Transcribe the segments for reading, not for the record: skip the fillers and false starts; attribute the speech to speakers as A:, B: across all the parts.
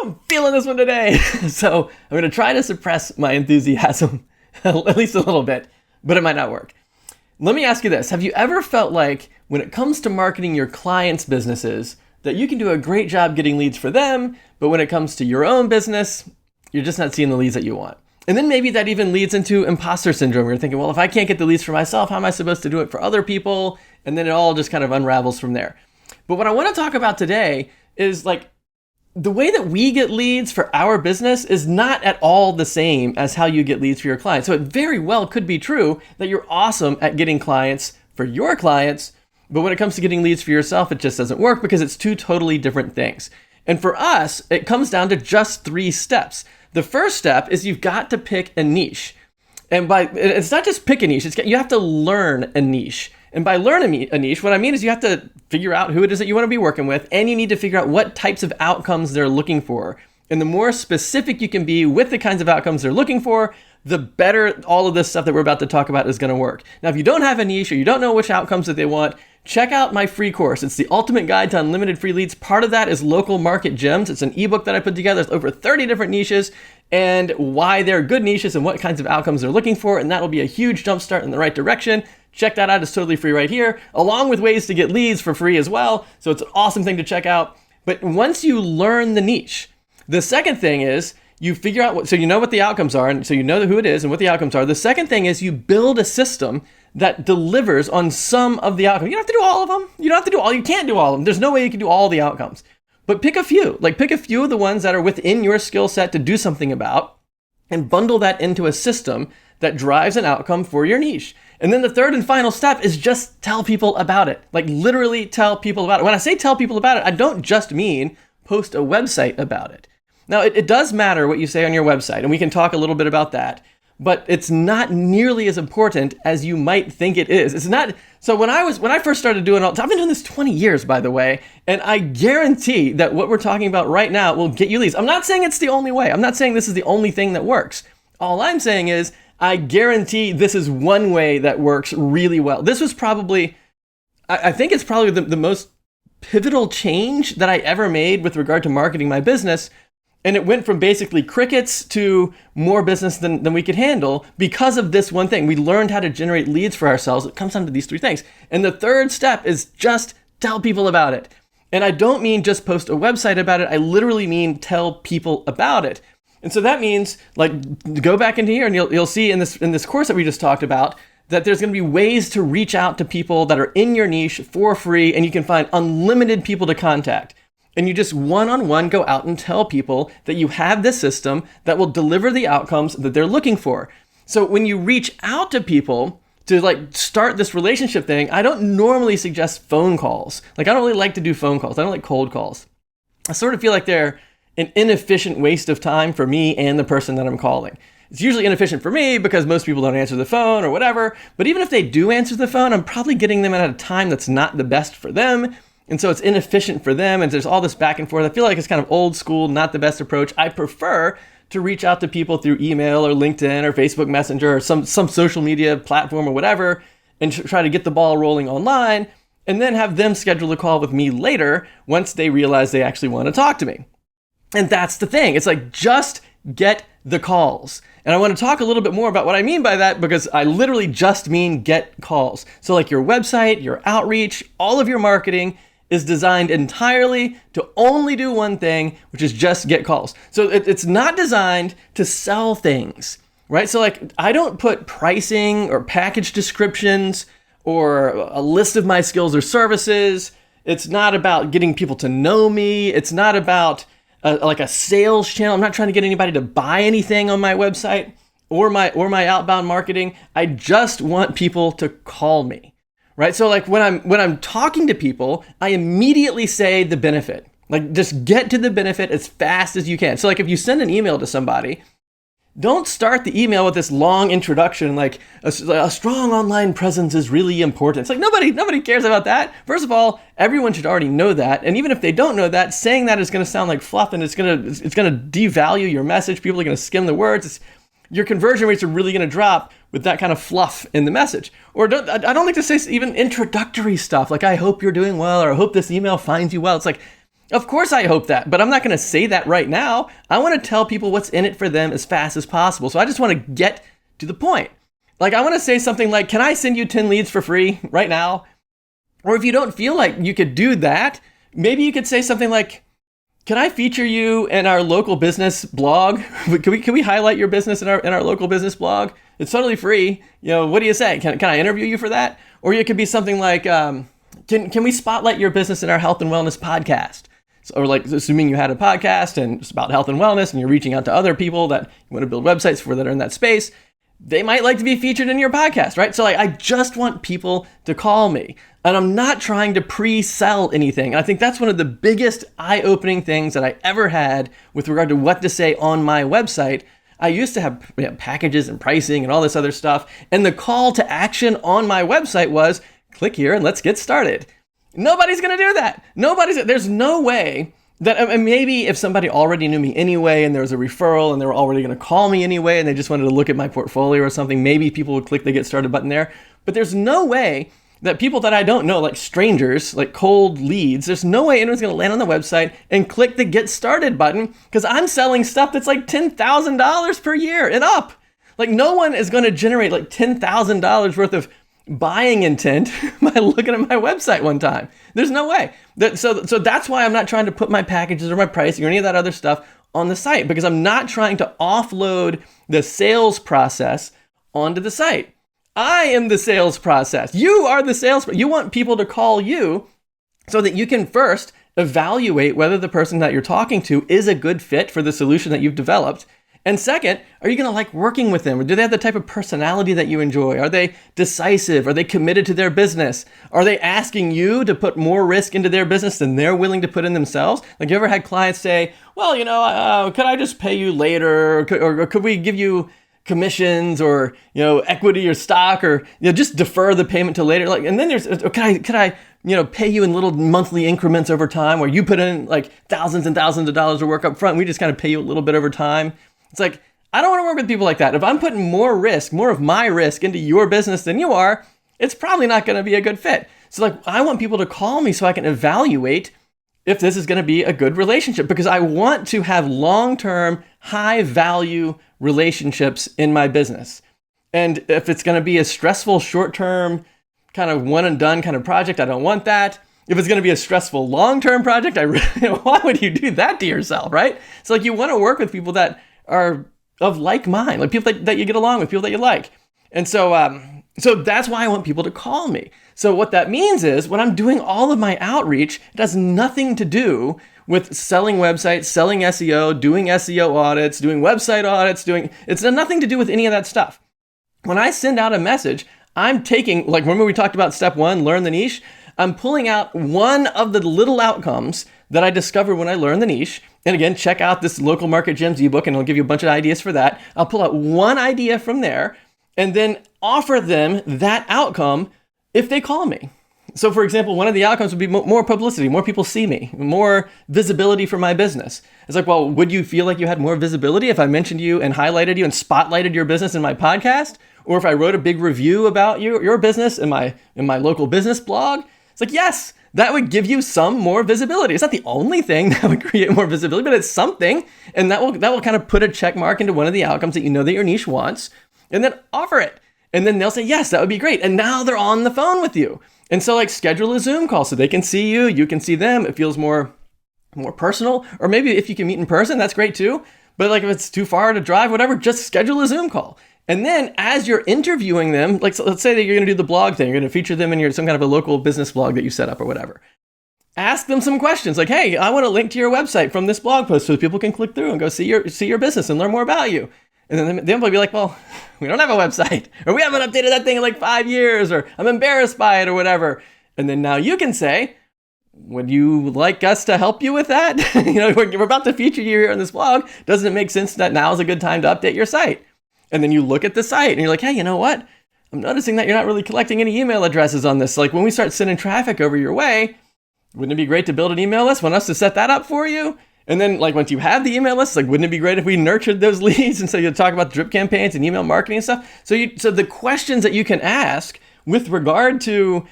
A: I'm feeling this one today. So I'm going to try to suppress my enthusiasm at least a little bit, but it might not work. Let me ask you this. Have you ever felt like when it comes to marketing your clients' businesses that you can do a great job getting leads for them, but when it comes to your own business, you're just not seeing the leads that you want? And then maybe that even leads into imposter syndrome. You're thinking, well, if I can't get the leads for myself, how am I supposed to do it for other people? And then it all just kind of unravels from there. But what I want to talk about today is like the way that we get leads for our business is not at all the same as how you get leads for your clients. So it very well could be true that you're awesome at getting clients for your clients, but when it comes to getting leads for yourself, it just doesn't work because it's two totally different things. And for us, it comes down to just 3 steps. The first step is you've got to pick a niche. And it's not just pick a niche, you have to learn a niche. And by learning a niche, what I mean is you have to figure out who it is that you want to be working with, and you need to figure out what types of outcomes they're looking for. And the more specific you can be with the kinds of outcomes they're looking for, the better all of this stuff that we're about to talk about is going to work. Now, if you don't have a niche or you don't know which outcomes that they want, check out my free course. It's the ultimate guide to unlimited free leads. Part of that is local market gems. It's an ebook that I put together. It's over 30 different niches and why they're good niches and what kinds of outcomes they're looking for. And that will be a huge jumpstart in the right direction. Check that out. It's totally free right here, along with ways to get leads for free as well. So it's an awesome thing to check out. But once you learn the niche, the second thing is you figure out so you know what the outcomes are, and so you know who it is and what the outcomes are. The second thing is you build a system that delivers on some of the outcomes. You don't have to do all of them. You can't do all of them. There's no way you can do all the outcomes. But pick a few. Pick a few of the ones that are within your skill set to do something about and bundle that into a system that drives an outcome for your niche. And then the third and final step is just tell people about it. Literally tell people about it. When I say tell people about it, I don't just mean post a website about it. Now, it does matter what you say on your website, and we can talk a little bit about that, but it's not nearly as important as you might think it is. It's not. So when I first started doing I've been doing this 20 years, by the way, and I guarantee that what we're talking about right now will get you leads. I'm not saying it's the only way. I'm not saying this is the only thing that works. All I'm saying is I guarantee this is one way that works really well. This was probably, I think it's probably the most pivotal change that I ever made with regard to marketing my business. And it went from basically crickets to more business than we could handle because of this one thing. We learned how to generate leads for ourselves. It comes down to these 3 things. And the third step is just tell people about it. And I don't mean just post a website about it. I literally mean tell people about it. And so that means go back into here and you'll see in this course that we just talked about that there's going to be ways to reach out to people that are in your niche for free, and you can find unlimited people to contact. And you just one-on-one go out and tell people that you have this system that will deliver the outcomes that they're looking for. So when you reach out to people to start this relationship thing, I don't normally suggest phone calls. I don't really like to do phone calls. I don't like cold calls. I sort of feel like they're an inefficient waste of time for me and the person that I'm calling. It's usually inefficient for me because most people don't answer the phone or whatever. But even if they do answer the phone, I'm probably getting them at a time that's not the best for them. And so it's inefficient for them. And there's all this back and forth. I feel like it's kind of old school, not the best approach. I prefer to reach out to people through email or LinkedIn or Facebook Messenger or some social media platform or whatever and try to get the ball rolling online and then have them schedule a call with me later once they realize they actually want to talk to me. And that's the thing. It's just get the calls. And I want to talk a little bit more about what I mean by that because I literally just mean get calls. So your website, your outreach, all of your marketing is designed entirely to only do one thing, which is just get calls. So it's not designed to sell things, right? So I don't put pricing or package descriptions or a list of my skills or services. It's not about getting people to know me. It's not about a sales channel. I'm not trying to get anybody to buy anything on my website or my outbound marketing. I just want people to call me, right? So when I'm talking to people, I immediately say the benefit. Just get to the benefit as fast as you can. So if you send an email to somebody, don't start the email with this long introduction a strong online presence is really important. It's nobody cares about that. First of all, everyone should already know that. And even if they don't know that, saying that is going to sound like fluff and it's going to devalue your message. People are going to skim the words. Your conversion rates are really going to drop with that kind of fluff in the message. Or I don't like to say even introductory stuff I hope you're doing well or I hope this email finds you well. It's Of course I hope that, but I'm not going to say that right now. I want to tell people what's in it for them as fast as possible. So I just want to get to the point. Like I want to say something like, can I send you 10 leads for free right now? Or if you don't feel like you could do that, maybe you could say something like, can I feature you in our local business blog? Can we highlight your business in our local business blog? It's totally free. What do you say? Can I interview you for that? Or it could be something like, can we spotlight your business in our health and wellness podcast? Or like assuming you had a podcast and it's about health and wellness and you're reaching out to other people that you want to build websites for that are in that space, they might like to be featured in your podcast, right? So I just want people to call me, and I'm not trying to pre-sell anything. And I think that's one of the biggest eye-opening things that I ever had with regard to what to say on my website. I used to have packages and pricing and all this other stuff, and the call to action on my website was click here and let's get started. Nobody's going to do that. There's no way that, and maybe if somebody already knew me anyway and there was a referral and they were already going to call me anyway and they just wanted to look at my portfolio or something, maybe people would click the get started button there. But there's no way that people that I don't know, like strangers, like cold leads, there's no way anyone's going to land on the website and click the get started button because I'm selling stuff that's like $10,000 per year and up. Like no one is going to generate like $10,000 worth of buying intent by looking at my website one time. There's no way. So that's why I'm not trying to put my packages or my pricing or any of that other stuff on the site, because I'm not trying to offload the sales process onto the site. I am the sales process. You are the sales. You want people to call you so that you can first evaluate whether the person that you're talking to is a good fit for the solution that you've developed. And second, are you going to like working with them? Or do they have the type of personality that you enjoy? Are they decisive? Are they committed to their business? Are they asking you to put more risk into their business than they're willing to put in themselves? Like you ever had clients say, well, could I just pay you later? Or could we give you commissions or, equity or stock or, just defer the payment to later? Like, and then there's, could I pay you in little monthly increments over time where you put in like thousands and thousands of dollars of work up front. We just kind of pay you a little bit over time. It's like, I don't want to work with people like that. If I'm putting more of my risk into your business than you are, it's probably not going to be a good fit. So like, I want people to call me so I can evaluate if this is going to be a good relationship, because I want to have long-term, high-value relationships in my business. And if it's going to be a stressful, short-term, kind of one-and-done kind of project, I don't want that. If it's going to be a stressful long-term project, why would you do that to yourself, right? So like, you want to work with people that are of like mind, like people that you get along with, people that you like. And so that's why I want people to call me. So what that means is when I'm doing all of my outreach, it has nothing to do with selling websites, selling SEO, doing SEO audits, doing website audits, it's nothing to do with any of that stuff. When I send out a message, I'm taking, like remember we talked about step 1, learn the niche? I'm pulling out one of the little outcomes that I discovered when I learned the niche. And again, check out this Local Market Gems ebook and I'll give you a bunch of ideas for that. I'll pull out one idea from there and then offer them that outcome if they call me. So for example, one of the outcomes would be more publicity, more people see me, more visibility for my business. It's like, well, would you feel like you had more visibility if I mentioned you and highlighted you and spotlighted your business in my podcast? Or if I wrote a big review about your business in my local business blog? It's like, yes, that would give you some more visibility. It's not the only thing that would create more visibility, but it's something. And that will kind of put a check mark into one of the outcomes that you know that your niche wants, and then offer it. And then they'll say, yes, that would be great. And now they're on the phone with you. And so like schedule a Zoom call so they can see you, you can see them. It feels more personal. Or maybe if you can meet in person, that's great too. But like if it's too far to drive, whatever, just schedule a Zoom call. And then as you're interviewing them, like so let's say that you're going to do the blog thing, you're going to feature them in some kind of a local business blog that you set up or whatever. Ask them some questions like, hey, I want to link to your website from this blog post so people can click through and go see your business and learn more about you. And then they'll be like, well, we don't have a website, or we haven't updated that thing in like 5 years, or I'm embarrassed by it or whatever. And then now you can say, would you like us to help you with that? We're about to feature you here on this blog. Doesn't it make sense that now is a good time to update your site? And then you look at the site and you're like, hey, you know what? I'm noticing that you're not really collecting any email addresses on this. Like when we start sending traffic over your way, wouldn't it be great to build an email list? Want us to set that up for you? And then like once you have the email list, like wouldn't it be great if we nurtured those leads? And so you talk about drip campaigns and email marketing and stuff. So the questions that you can ask with regard to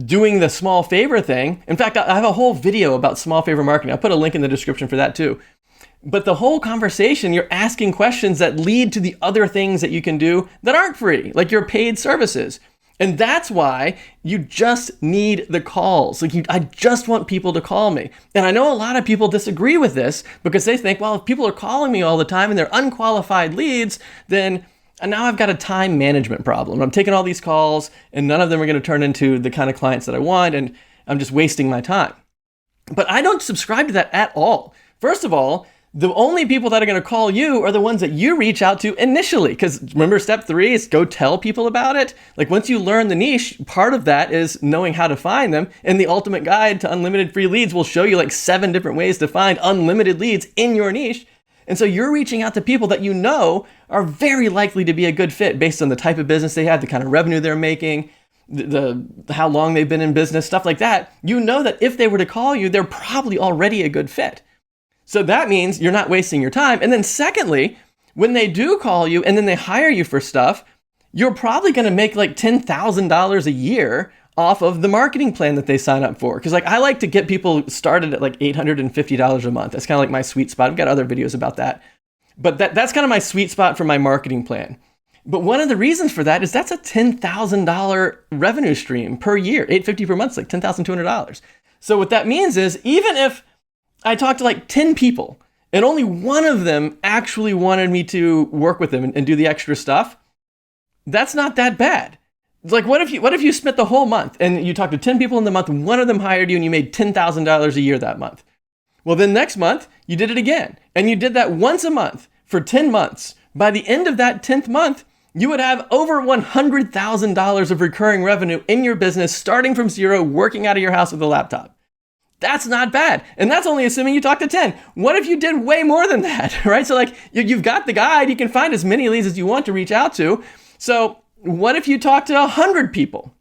A: doing the small favor thing. In fact, I have a whole video about small favor marketing. I'll put a link in the description for that too. But the whole conversation, you're asking questions that lead to the other things that you can do that aren't free, like your paid services. And that's why you just need the calls. I just want people to call me. And I know a lot of people disagree with this because they think, well, if people are calling me all the time and they're unqualified leads, then now I've got a time management problem. I'm taking all these calls and none of them are going to turn into the kind of clients that I want, and I'm just wasting my time. But I don't subscribe to that at all. First of all, the only people that are going to call you are the ones that you reach out to initially. Because remember, step 3 is go tell people about it. Like once you learn the niche, part of that is knowing how to find them. And the ultimate guide to unlimited free leads will show you like 7 different ways to find unlimited leads in your niche. And so you're reaching out to people that you know are very likely to be a good fit based on the type of business they have, the kind of revenue they're making, the how long they've been in business, stuff like that. You know that if they were to call you, they're probably already a good fit. So that means you're not wasting your time. And then secondly, when they do call you and then they hire you for stuff, you're probably going to make like $10,000 a year off of the marketing plan that they sign up for. Because like I like to get people started at like $850 a month. That's kind of like my sweet spot. I've got other videos about that. But that's kind of my sweet spot for my marketing plan. But one of the reasons for that is that's a $10,000 revenue stream per year. $850 per month is like $10,200. So what that means is even if I talked to like 10 people and only one of them actually wanted me to work with them and do the extra stuff, that's not that bad. It's like, what if you spent the whole month and you talked to 10 people in the month and one of them hired you and you made $10,000 a year that month? Well, then next month you did it again and you did that once a month for 10 months. By the end of that 10th month, you would have over $100,000 of recurring revenue in your business starting from zero, working out of your house with a laptop. That's not bad. And that's only assuming you talk to 10. What if you did way more than that, right? So like you've got the guide, you can find as many leads as you want to reach out to. So what if you talk to 100 people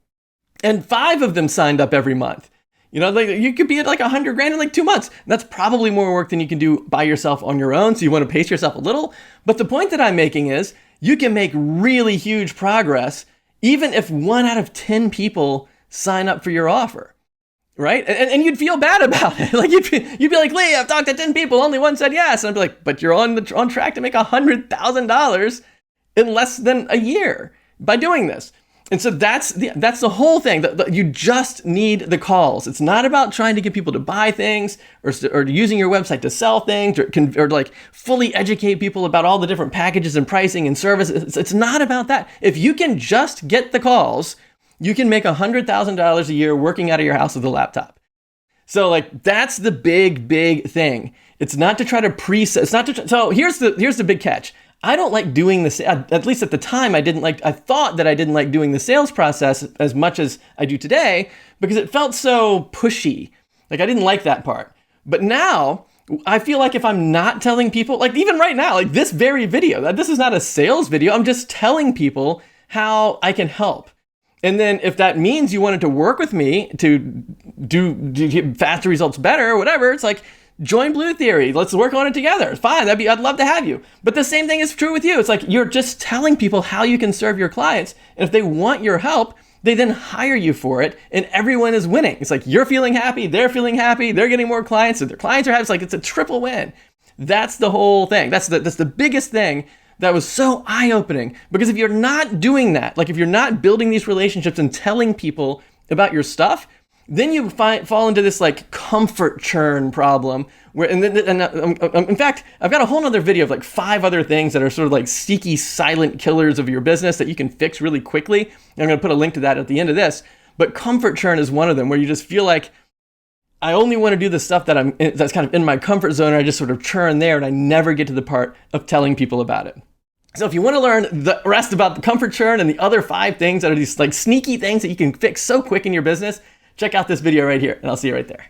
A: and 5 of them signed up every month? You know, like you could be at like $100,000 in like 2 months. That's probably more work than you can do by yourself on your own. So you want to pace yourself a little. But the point that I'm making is you can make really huge progress even if 1 out of 10 people sign up for your offer. Right? And you'd feel bad about it. Like you'd be like, Lee, I've talked to 10 people, only 1 said yes. And I'd be like, but you're on track to make $100,000 in less than a year by doing this. And so that's the whole thing. You just need the calls. It's not about trying to get people to buy things or using your website to sell things or like fully educate people about all the different packages and pricing and services. It's not about that. If you can just get the calls, you can make $100,000 a year working out of your house with a laptop. So like that's the big thing. It's not to try to so here's the big catch. I don't like doing this, at least at the time I thought that I didn't like doing the sales process as much as I do today because it felt so pushy. Like I didn't like that part. But now I feel like if I'm not telling people, like even right now, like this very video, this is not a sales video. I'm just telling people how I can help. And then if that means you wanted to work with me to get faster results better or whatever, it's like, join Blue Theory. Let's work on it together. Fine. I'd love to have you. But the same thing is true with you. It's like you're just telling people how you can serve your clients. And if they want your help, they then hire you for it and everyone is winning. It's like you're feeling happy, they're feeling happy, they're getting more clients, and their clients are happy. It's like it's a triple win. That's the whole thing. That's the biggest thing that was so eye-opening. Because if you're not doing that, like if you're not building these relationships and telling people about your stuff, then you fall into this like comfort churn problem where, in fact, I've got a whole other video of like 5 other things that are sort of like sneaky silent killers of your business that you can fix really quickly. And I'm going to put a link to that at the end of this. But comfort churn is one of them where you just feel like I only want to do the stuff that's kind of in my comfort zone, and I just sort of churn there, and I never get to the part of telling people about it. So if you want to learn the rest about the comfort churn and the other 5 things that are these like sneaky things that you can fix so quick in your business, check out this video right here, and I'll see you right there.